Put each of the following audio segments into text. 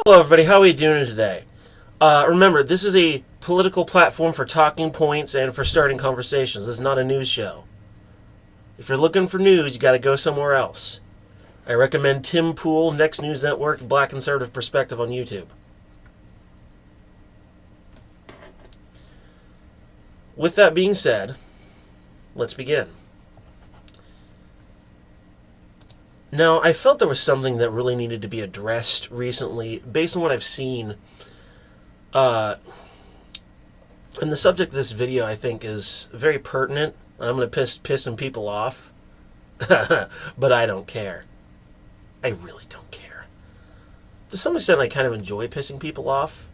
Hello, everybody. How are we doing today? Remember, this is a political platform for talking points and for starting conversations. This is not a news show. If you're looking for news, you got to go somewhere else. I recommend Tim Pool, Next News Network, Black Conservative Perspective on YouTube. With that being said, let's begin. Now, I felt there was something that really needed to be addressed recently, based on what I've seen. And the subject of this video, I think, is very pertinent. I'm going to piss some people off. But I don't care. I really don't care. To some extent, I kind of enjoy pissing people off.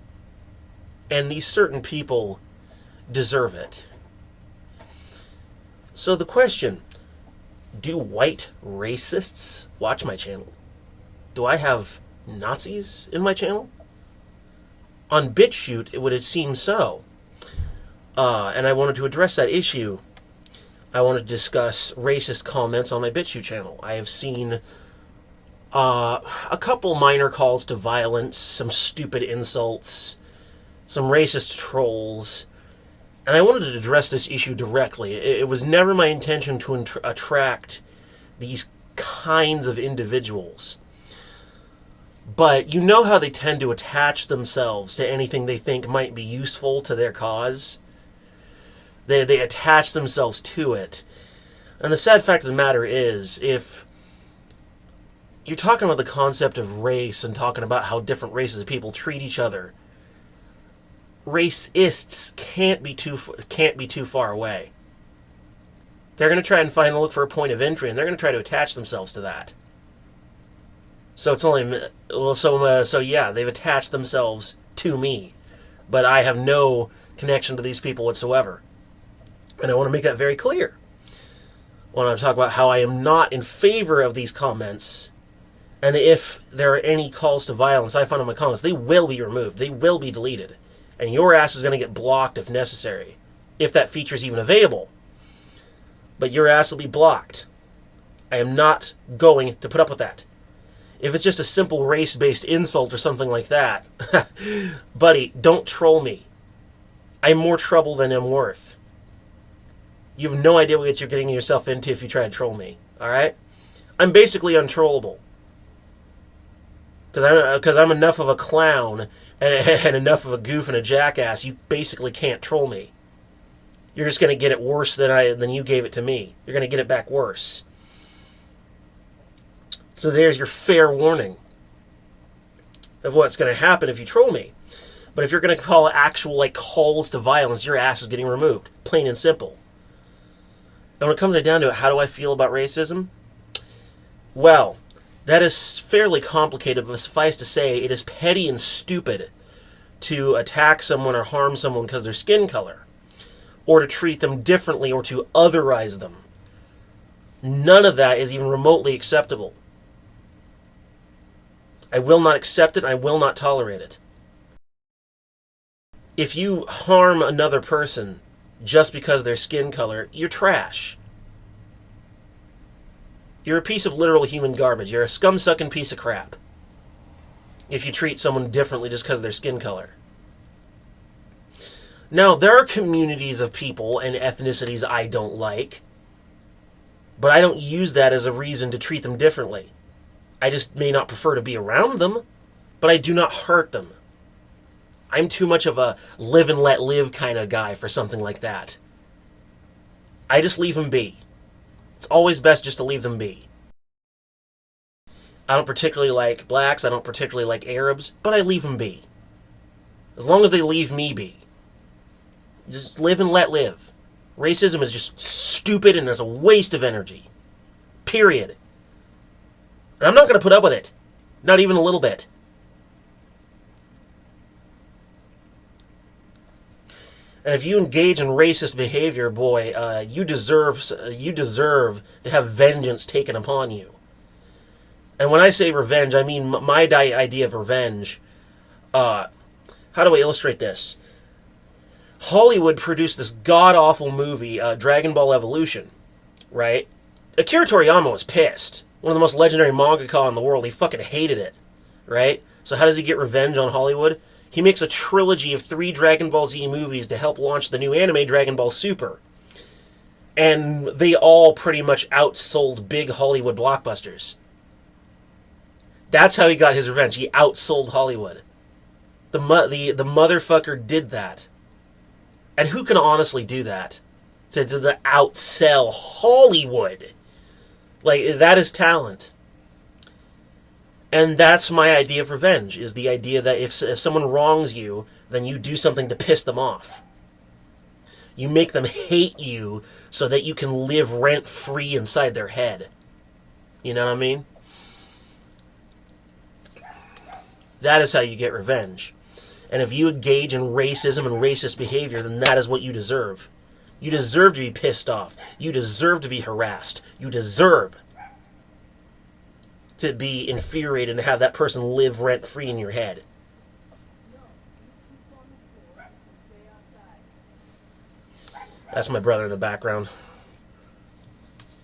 And these certain people deserve it. So the question... do white racists watch my channel? Do I have Nazis in my channel? On BitChute, it would have seemed so. And I wanted to address that issue. I wanted to discuss racist comments on my BitChute channel. I have seen a couple minor calls to violence, some stupid insults, some racist trolls, and I wanted to address this issue directly. It was never my intention to attract these kinds of individuals. But you know how they tend to attach themselves to anything they think might be useful to their cause? They attach themselves to it. And the sad fact of the matter is, if you're talking about the concept of race and talking about how different races of people treat each other, racists can't be too far away. They're going to try and look for a point of entry, and they're going to try to attach themselves to that. So it's only so yeah, they've attached themselves to me, but I have no connection to these people whatsoever, and I want to make that very clear when I talk about how I am not in favor of these comments. And if there are any calls to violence I find in my comments, they will be removed. They will be deleted. And your ass is going to get blocked if necessary, if that feature is even available. But your ass will be blocked. I am not going to put up with that. If it's just a simple race-based insult or something like that, buddy, don't troll me. I'm more trouble than I'm worth. You have no idea what you're getting yourself into if you try to troll me, alright? I'm basically untrollable. Because I'm enough of a clown and enough of a goof and a jackass, you basically can't troll me. You're just going to get it worse than you gave it to me. You're going to get it back worse. So there's your fair warning of what's going to happen if you troll me. But if you're going to call actual calls to violence, your ass is getting removed. Plain and simple. And when it comes down to it, how do I feel about racism? Well, that is fairly complicated, but suffice to say, it is petty and stupid to attack someone or harm someone because of their skin color, or to treat them differently, or to otherize them. None of that is even remotely acceptable. I will not accept it, I will not tolerate it. If you harm another person just because of their skin color, you're trash. You're a piece of literal human garbage. You're a scum-sucking piece of crap if you treat someone differently just because of their skin color. Now, there are communities of people and ethnicities I don't like, but I don't use that as a reason to treat them differently. I just may not prefer to be around them, but I do not hurt them. I'm too much of a live and let live kind of guy for something like that. I just leave them be. It's always best just to leave them be. I don't particularly like blacks, I don't particularly like Arabs, but I leave them be. As long as they leave me be. Just live and let live. Racism is just stupid and it's a waste of energy. Period. And I'm not going to put up with it. Not even a little bit. And if you engage in racist behavior, boy, you deserve to have vengeance taken upon you. And when I say revenge, I mean my idea of revenge. How do I illustrate this? Hollywood produced this god-awful movie, Dragon Ball Evolution, right? Akira Toriyama was pissed. One of the most legendary mangaka in the world. He fucking hated it, right? So how does he get revenge on Hollywood? He makes a trilogy of 3 Dragon Ball Z movies to help launch the new anime Dragon Ball Super. And they all pretty much outsold big Hollywood blockbusters. That's how he got his revenge. He outsold Hollywood. The motherfucker did that. And who can honestly do that? To outsell Hollywood. Like, that is talent. And that's my idea of revenge, is the idea that if someone wrongs you, then you do something to piss them off. You make them hate you so that you can live rent-free inside their head. You know what I mean? That is how you get revenge. And if you engage in racism and racist behavior, then that is what you deserve. You deserve to be pissed off. You deserve to be harassed. You deserve to be infuriated and have that person live rent-free in your head. That's my brother in the background.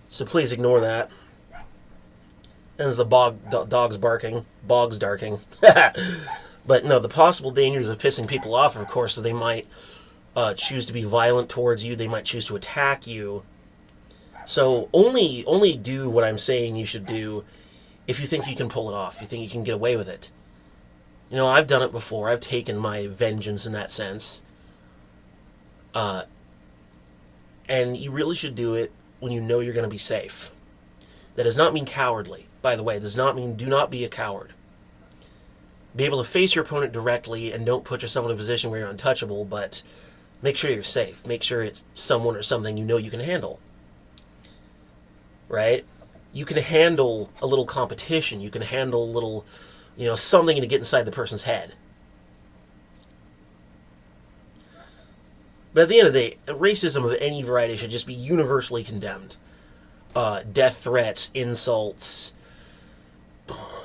So please ignore that. And as the dog's barking. Bog's darking. But no, the possible dangers of pissing people off, of course, is they might choose to be violent towards you. They might choose to attack you. So only do what I'm saying you should do if you think you can pull it off. You think you can get away with it. You know, I've done it before. I've taken my vengeance in that sense. And you really should do it when you know you're going to be safe. That does not mean cowardly. By the way, it does not mean do not be a coward. Be able to face your opponent directly and don't put yourself in a position where you're untouchable, but make sure you're safe. Make sure it's someone or something you know you can handle. Right? You can handle a little competition. You can handle a little, something to get inside the person's head. But at the end of the day, racism of any variety should just be universally condemned. Death threats, insults,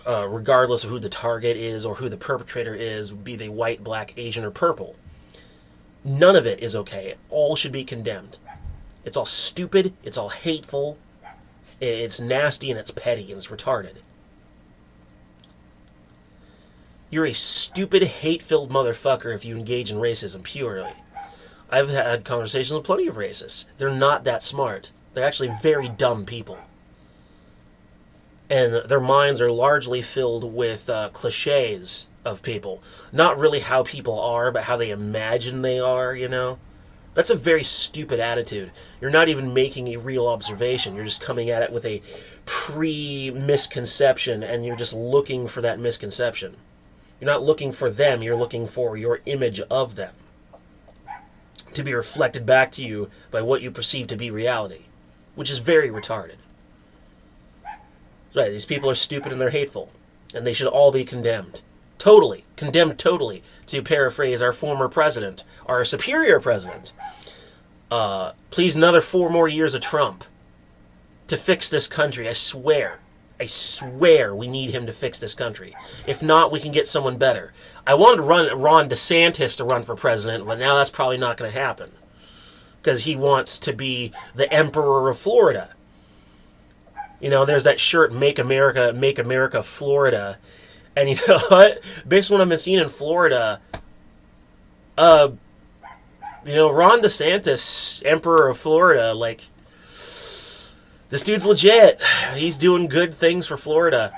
regardless of who the target is or who the perpetrator is, be they white, black, Asian, or purple. None of it is okay. It all should be condemned. It's all stupid, it's all hateful, it's nasty, and it's petty, and it's retarded. You're a stupid, hate-filled motherfucker if you engage in racism purely. I've had conversations with plenty of racists. They're not that smart. They're actually very dumb people. And their minds are largely filled with cliches of people. Not really how people are, but how they imagine they are, That's a very stupid attitude. You're not even making a real observation. You're just coming at it with a pre-misconception, and you're just looking for that misconception. You're not looking for them, you're looking for your image of them to be reflected back to you by what you perceive to be reality, which is very retarded. Right, these people are stupid and they're hateful, and they should all be condemned. Totally. Condemned totally, to paraphrase our former president, our superior president. Please, another 4 more years of Trump to fix this country, I swear. I swear we need him to fix this country. If not, we can get someone better. I wanted Ron DeSantis to run for president, but now that's probably not going to happen. Because he wants to be the emperor of Florida. There's that shirt, Make America Florida. And you know what? Based on what I've been seeing in Florida, Ron DeSantis, emperor of Florida, this dude's legit. He's doing good things for Florida.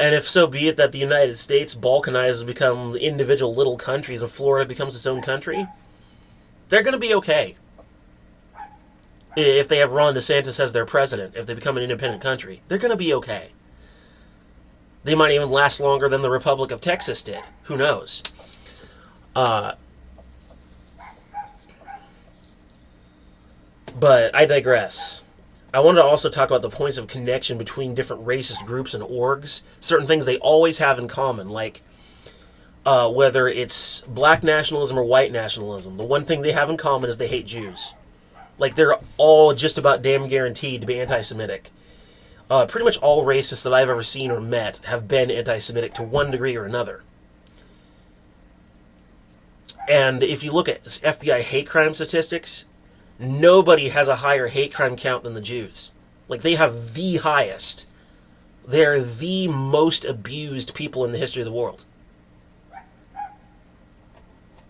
And if so be it that the United States balkanizes and become individual little countries and Florida becomes its own country, they're going to be okay. If they have Ron DeSantis as their president, if they become an independent country, they're going to be okay. They might even last longer than the Republic of Texas did. Who knows? But I digress. I wanted to also talk about the points of connection between different racist groups and orgs. Certain things they always have in common, like whether it's black nationalism or white nationalism. The one thing they have in common is they hate Jews. They're all just about damn guaranteed to be anti-Semitic. Pretty much all racists that I've ever seen or met have been anti-Semitic to one degree or another. And if you look at FBI hate crime statistics, nobody has a higher hate crime count than the Jews. They have the highest. They're the most abused people in the history of the world.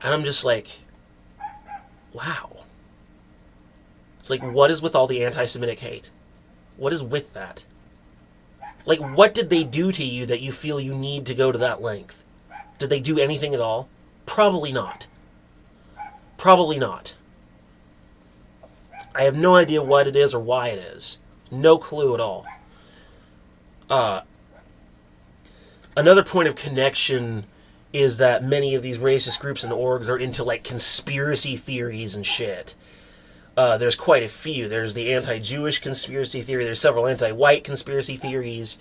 And I'm just like, wow. It's like, what is with all the anti-Semitic hate? What is with that? Like, what did they do to you that you feel you need to go to that length? Did they do anything at all? Probably not. Probably not. I have no idea what it is or why it is. No clue at all. Another point of connection is that many of these racist groups and orgs are into, like, conspiracy theories and shit. There's quite a few. There's the anti-Jewish conspiracy theory. There's several anti-white conspiracy theories.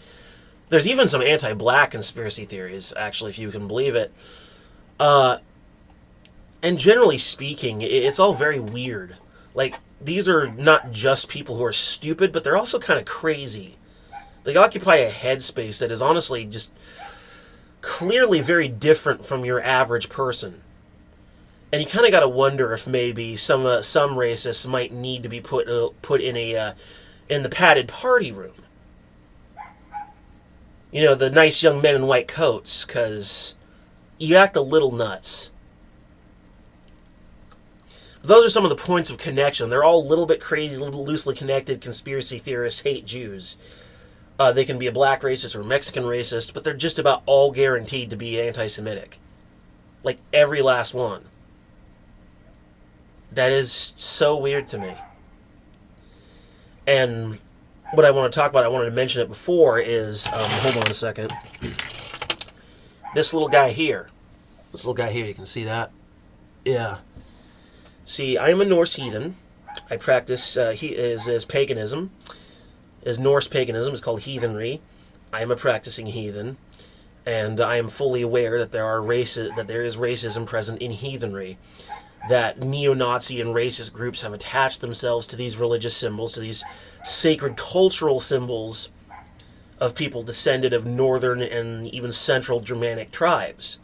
There's even some anti-black conspiracy theories, actually, if you can believe it. And generally speaking, it's all very weird. Like, these are not just people who are stupid, but they're also kind of crazy. They occupy a headspace that is honestly just clearly very different from your average person. And you kind of got to wonder if maybe some racists might need to be put in the padded party room. You know, the nice young men in white coats, because you act a little nuts. Those are some of the points of connection. They're all a little bit crazy, a little loosely connected. Conspiracy theorists hate Jews. They can be a black racist or a Mexican racist, but they're just about all guaranteed to be anti-Semitic. Like, every last one. That is so weird to me. And what I want to talk about, I wanted to mention it before, is, hold on a second. This little guy here. You can see that? Yeah. See, I am a Norse heathen. I practice as paganism. As Norse paganism is called heathenry. I am a practicing heathen. And I am fully aware that there is racism present in heathenry. That neo-Nazi and racist groups have attached themselves to these religious symbols, to these sacred cultural symbols of people descended of northern and even central Germanic tribes.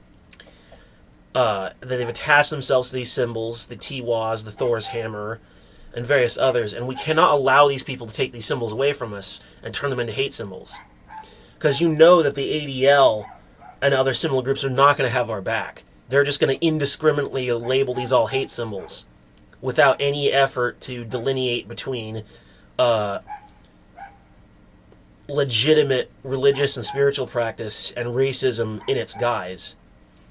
That they've attached themselves to these symbols, the Tiwaz, the Thor's hammer, and various others, and we cannot allow these people to take these symbols away from us and turn them into hate symbols. Because you know that the ADL and other similar groups are not going to have our back. They're just going to indiscriminately label these all hate symbols without any effort to delineate between legitimate religious and spiritual practice and racism in its guise.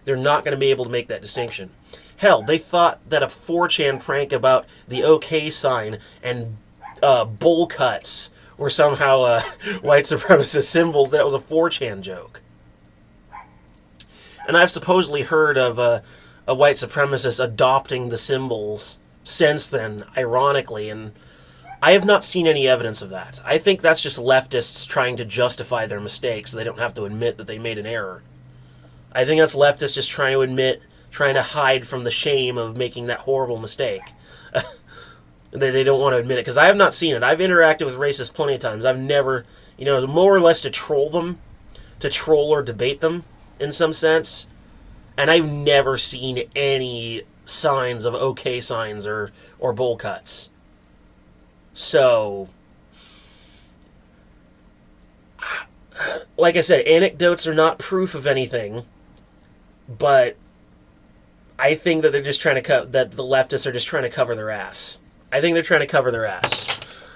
They're not going to be able to make that distinction. Hell, they thought that a 4chan prank about the OK sign and bowl cuts were somehow white supremacist symbols, that it was a 4chan joke. And I've supposedly heard of a white supremacist adopting the symbols since then, ironically, and I have not seen any evidence of that. I think that's just leftists trying to justify their mistakes so they don't have to admit that they made an error. I think that's leftists just trying to hide from the shame of making that horrible mistake. They don't want to admit it, because I have not seen it. I've interacted with racists plenty of times. I've never, more or less to troll them, to troll or debate them, in some sense, and I've never seen any signs of OK signs or bowl cuts. So, like I said, anecdotes are not proof of anything, but I think that they're just trying to that the leftists are just trying to cover their ass. I think they're trying to cover their ass.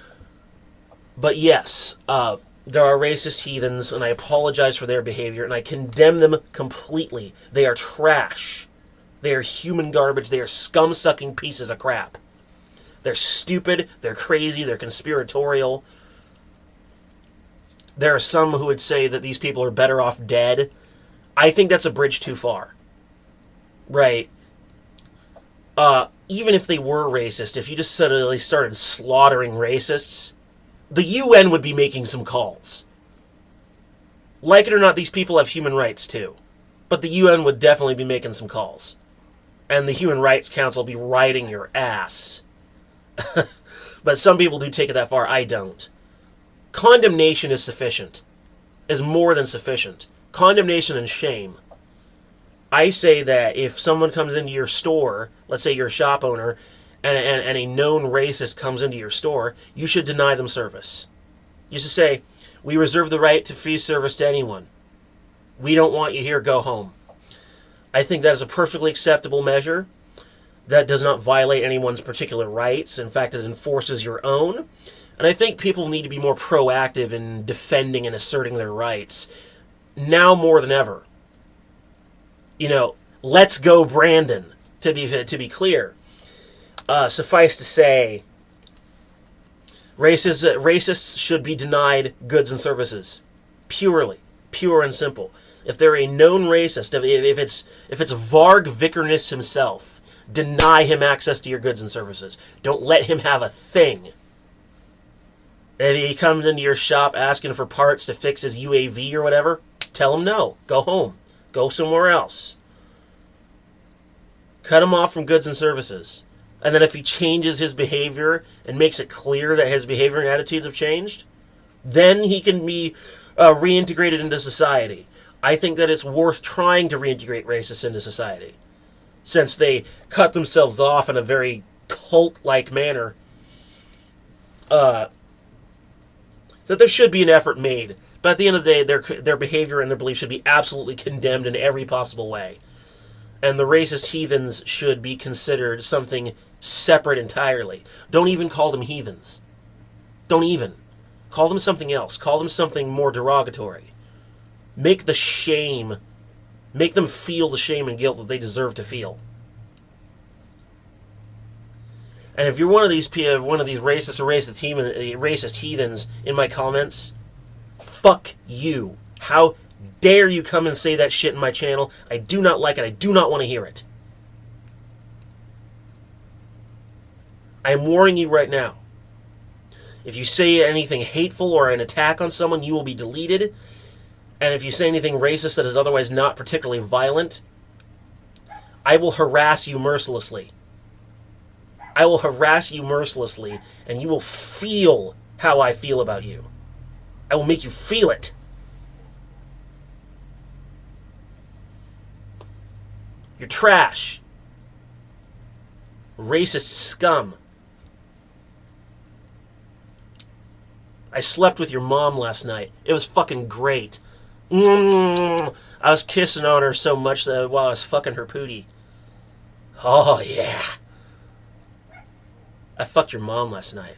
But yes, there are racist heathens, and I apologize for their behavior, and I condemn them completely. They are trash. They are human garbage. They are scum-sucking pieces of crap. They're stupid. They're crazy. They're conspiratorial. There are some who would say that these people are better off dead. I think that's a bridge too far. Right. Even if they were racist, if you just suddenly started slaughtering racists, the UN would be making some calls. Like it or not, these people have human rights too. But the UN would definitely be making some calls. And the Human Rights Council will be riding your ass. But some people do take it that far. I don't. Condemnation is sufficient. Is more than sufficient. Condemnation and shame. I say that if someone comes into your store, let's say you're a shop owner, and a known racist comes into your store, you should deny them service. You should say, we reserve the right to free service to anyone. We don't want you here, go home. I think that is a perfectly acceptable measure. That does not violate anyone's particular rights. In fact, it enforces your own. And I think people need to be more proactive in defending and asserting their rights, now more than ever. Let's go Brandon, to be clear. Suffice to say, racists should be denied goods and services. Pure and simple. If they're a known racist, if it's Varg Vikernes himself, deny him access to your goods and services. Don't let him have a thing. If he comes into your shop asking for parts to fix his UAV or whatever, tell him no. Go home. Go somewhere else. Cut him off from goods and services. And then if he changes his behavior and makes it clear that his behavior and attitudes have changed, then he can be reintegrated into society. I think that it's worth trying to reintegrate racists into society, since they cut themselves off in a very cult-like manner. That there should be an effort made. But at the end of the day, their behavior and their beliefs should be absolutely condemned in every possible way. And the racist heathens should be considered something separate entirely. Don't even call them heathens. Don't even. Call them something else. Call them something more derogatory. Make them feel the shame and guilt that they deserve to feel. And if you're one of these racist or racist heathens in my comments, fuck you. How dare you come and say that shit in my channel? I do not like it. I do not want to hear it. I am warning you right now. If you say anything hateful or an attack on someone, you will be deleted. And if you say anything racist that is otherwise not particularly violent, I will harass you mercilessly. I will harass you mercilessly, and you will feel how I feel about you. I will make you feel it. You're trash. Racist scum. I slept with your mom last night. It was fucking great. I was kissing on her so much that while I was fucking her pootie. Oh, yeah. I fucked your mom last night.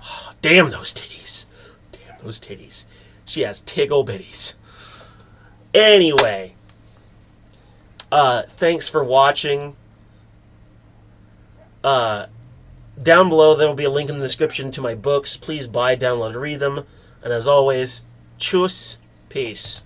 Oh, damn those titties. Damn those titties. She has tiggle bitties. Anyway. Thanks for watching. Down below there will be a link in the description to my books. Please buy, download, read them. And as always, tschüss. Peace.